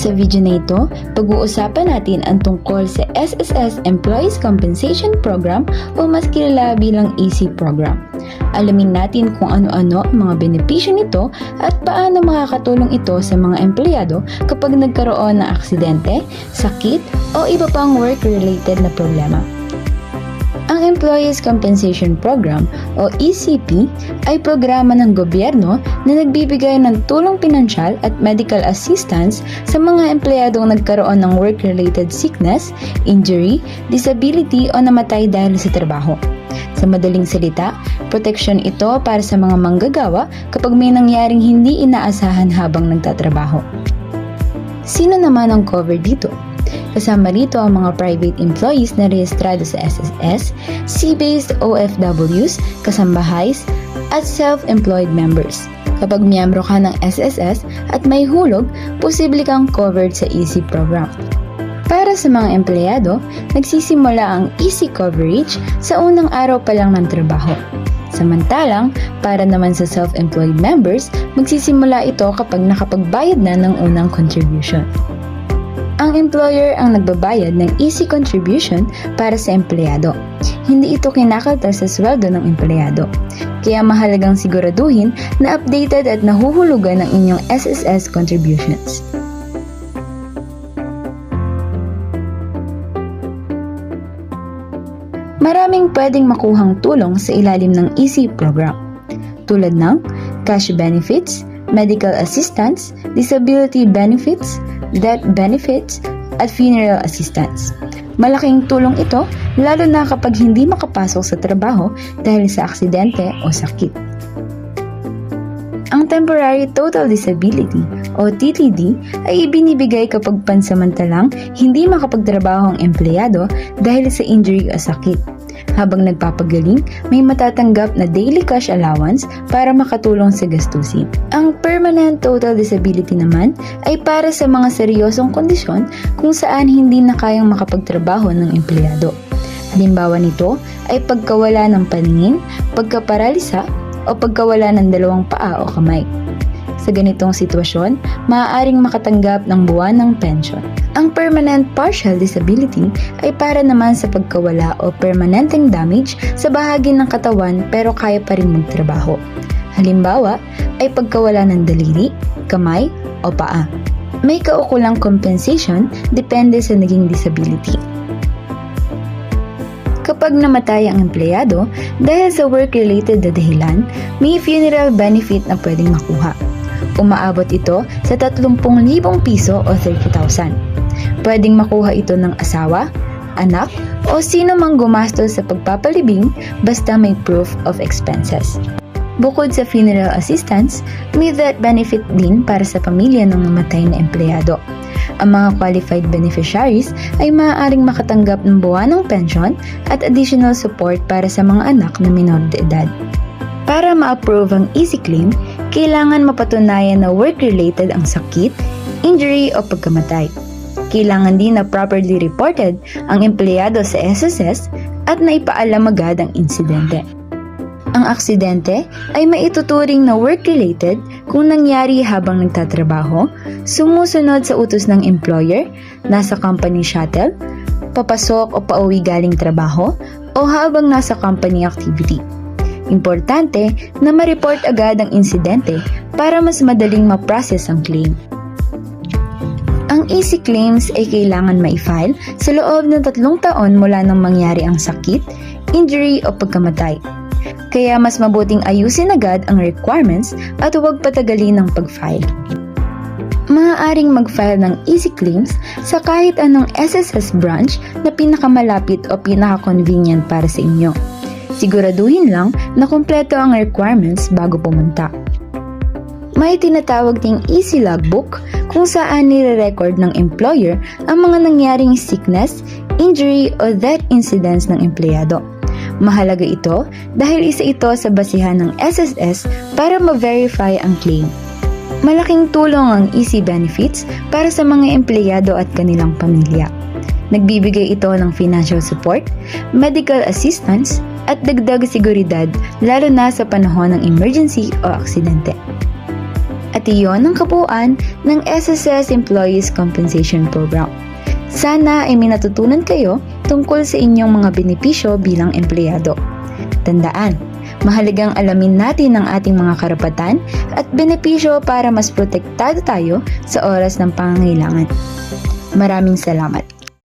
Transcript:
Sa video na ito, pag-uusapan natin ang tungkol sa SSS Employees Compensation Program o mas kilala bilang EC Program. Alamin natin kung ano-ano ang mga benepisyo nito at paano makakatulong ito sa mga empleyado kapag nagkaroon ng aksidente, sakit o iba pang work-related na problema. Ang Employees Compensation Program o ECP ay programa ng gobyerno na nagbibigay ng tulong pinansyal at medical assistance sa mga empleyadong nagkaroon ng work-related sickness, injury, disability o namatay dahil sa trabaho. Sa madaling salita, proteksyon ito para sa mga manggagawa kapag may nangyaring hindi inaasahan habang nagtatrabaho. Sino naman ang cover dito? Kasama rito ang mga private employees na rehistrado sa SSS, sea-based OFWs, kasambahays, at self-employed members. Kapag miyembro ka ng SSS at may hulog, posible kang covered sa EC program. Para sa mga empleyado, nagsisimula ang EC coverage sa unang araw pa lang ng trabaho. Samantalang, para naman sa self-employed members, magsisimula ito kapag nakapagbayad na ng unang contribution. Ang employer ang nagbabayad ng EC contribution para sa empleyado. Hindi ito kinakalta sa sweldo ng empleyado. Kaya mahalagang siguraduhin na updated at nahuhulugan ng inyong SSS contributions. Maraming pwedeng makuhang tulong sa ilalim ng EC program, tulad ng cash benefits, medical assistance, disability benefits, death benefits, at funeral assistance. Malaking tulong ito lalo na kapag hindi makapasok sa trabaho dahil sa aksidente o sakit. Ang Temporary Total Disability o TTD ay ibinibigay kapag pansamantalang hindi makapagtrabaho ang empleyado dahil sa injury o sakit. Habang nagpapagaling, may matatanggap na daily cash allowance para makatulong sa gastusin. Ang Permanent Total Disability naman ay para sa mga seryosong kondisyon kung saan hindi na kayang makapagtrabaho ng empleyado. Halimbawa nito ay pagkawala ng paningin, pagkaparalisa o pagkawala ng dalawang paa o kamay. Sa ganitong sitwasyon, maaaring makatanggap ng buwan ng pension. Ang Permanent Partial Disability ay para naman sa pagkawala o permanenteng damage sa bahagi ng katawan pero kaya pa rin magtrabaho. Halimbawa ay pagkawala ng daliri, kamay o paa. May kaukulang compensation depende sa naging disability. Kapag namatay ang empleyado dahil sa work-related na dahilan, may funeral benefit na pwedeng makuha. Umaabot ito sa 30,000 piso o 30,000. Pwedeng makuha ito ng asawa, anak, o sino mang gumastos sa pagpapalibing basta may proof of expenses. Bukod sa funeral assistance, may death benefit din para sa pamilya ng namatay na empleyado. Ang mga qualified beneficiaries ay maaaring makatanggap ng buwanang pensyon at additional support para sa mga anak na minor de edad. Para ma-approve ang EC claim, kailangan mapatunayan na work-related ang sakit, injury o pagkamatay. Kailangan din na properly reported ang empleyado sa SSS at naipaalam agad ang insidente. Ang aksidente ay maituturing na work-related kung nangyari habang nagtatrabaho, sumusunod sa utos ng employer, nasa company shuttle, papasok o pauwi galing trabaho, o habang nasa company activity. Importante na ma-report agad ang insidente para mas madaling ma-process ang claim. Ang EC claims ay kailangan ma-file sa loob ng 3 taon mula nang mangyari ang sakit, injury o pagkamatay. Kaya mas mabuting ayusin agad ang requirements at huwag patagalin ang pag-file. Maaaring mag-file ng EC claims sa kahit anong SSS branch na pinakamalapit o pinaka-convenient para sa inyo. Siguraduhin lang na kumpleto ang requirements bago pumunta. May tinatawag ding EC logbook kung saan nire-record ng employer ang mga nangyaring sickness, injury o death incidents ng empleyado. Mahalaga ito dahil isa ito sa basihan ng SSS para ma-verify ang claim. Malaking tulong ang EC benefits para sa mga empleyado at kanilang pamilya. Nagbibigay ito ng financial support, medical assistance, at dagdag seguridad lalo na sa panahon ng emergency o aksidente. At Parte yon ng kabuuan ng SSS Employees Compensation Program. Sana ay may natutunan kayo tungkol sa inyong mga benepisyo bilang empleyado. Tandaan, mahalagang alamin natin ang ating mga karapatan at benepisyo para mas protektado tayo sa oras ng pangangailangan. Maraming salamat.